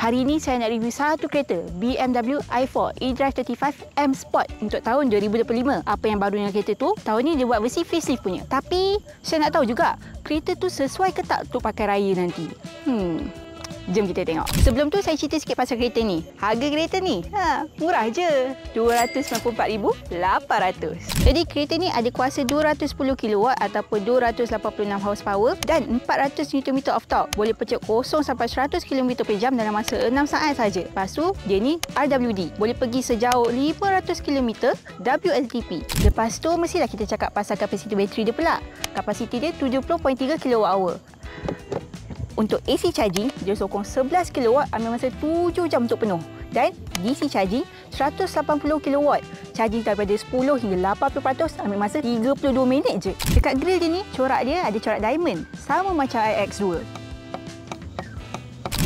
Hari ini saya nak review satu kereta BMW i4 eDrive 35 M Sport untuk tahun 2025. Apa yang baru dengan kereta tu? Tahun ni dia buat versi facelift punya. Tapi saya nak tahu juga kereta tu sesuai ke tak untuk pakai raya nanti. Jom kita tengok. Sebelum tu saya cerita sikit pasal kereta ni. Harga kereta ni murah je, RM294,800. Jadi kereta ni ada kuasa 210 kW ataupun 286 horsepower dan 400 Nm of torque. Boleh pecah 0 sampai 100 km/jam dalam masa 6 saat saja. Lepas tu dia ni RWD, boleh pergi sejauh 500 km WLTP. Lepas tu mestilah kita cakap pasal kapasiti bateri dia pula. Kapasiti dia 70.3 kWh. Untuk AC charging, dia sokong 11 kW ambil masa 7 jam untuk penuh. Dan DC charging 180 kW. Charging daripada 10 hingga 80% ambil masa 32 minit je. Dekat grill dia ni, corak dia ada corak diamond. Sama macam iX2.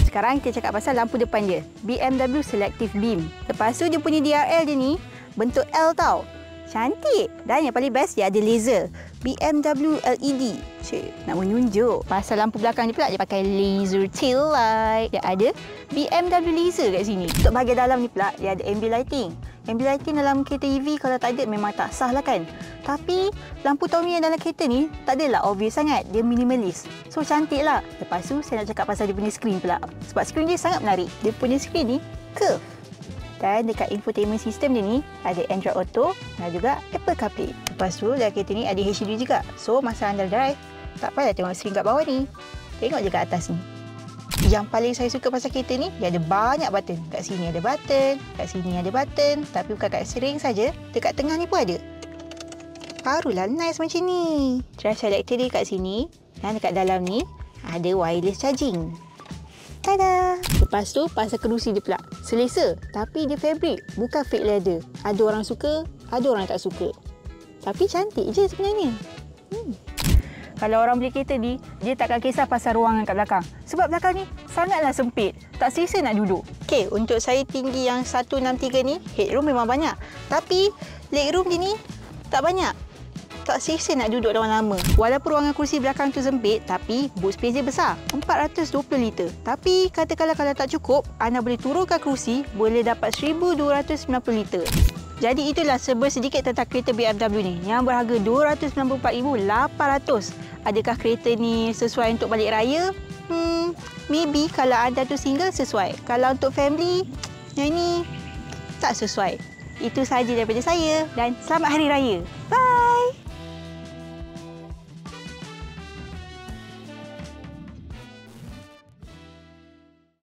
Sekarang kita cakap pasal lampu depan dia. BMW Selective Beam. Lepas tu dia punya DRL dia ni bentuk L tau. Cantik. Dan yang paling best dia ada laser. BMW LED. Cik, nak menunjuk. Pasal lampu belakang dia pula dia pakai laser tail light. Dia ada BMW laser kat sini. Untuk bahagian dalam ni pula dia ada ambient lighting. Ambient lighting dalam kereta EV kalau tak ada memang tak sah lah kan. Tapi lampu Tommy yang dalam kereta ni tak adalah obvious sangat. Dia minimalis. So cantik lah. Lepas tu saya nak cakap pasal dia punya skrin pula. Sebab skrin dia sangat menarik. Dia punya skrin ni curve. Dan dekat infotainment system dia ni ada Android Auto dan juga Apple CarPlay. Lepas tu dalam kereta ni ada HUD juga. So masa anda drive, tak payah tengok skrin kat bawah ni. Tengok je kat atas ni. Yang paling saya suka pasal kereta ni, dia ada banyak button. Kat sini ada button, kat sini ada button. Tapi bukan kat steering saja, dekat tengah ni pun ada. Barulah nice macam ni. Drive selector dia kat sini. Dan dekat dalam ni ada wireless charging. Tada! Lepas tu pasal kerusi dia pula. Selesa, tapi dia fabric, bukan fake leather. Ada orang suka, ada orang tak suka. Tapi cantik je sebenarnya. Kalau orang beli kereta ni, dia takkan kisah pasal ruangan kat belakang. Sebab belakang ni sangatlah sempit. Tak selesa nak duduk. Okey, untuk saya tinggi yang 163 ni, headroom memang banyak. Tapi legroom dia ni tak banyak. Tak selesa nak duduk lama-lama. Walaupun ruangan kursi belakang tu sempit, tapi boot space dia besar. 420 liter. Tapi katakanlah kalau tak cukup, anda boleh turunkan kursi, boleh dapat 1290 liter. Jadi itulah serba sedikit tentang kereta BMW ni yang berharga RM294,800. Adakah kereta ni sesuai untuk balik raya? Maybe kalau anda tu single sesuai. Kalau untuk family, yang ni tak sesuai. Itu sahaja daripada saya dan selamat Hari Raya. Bye!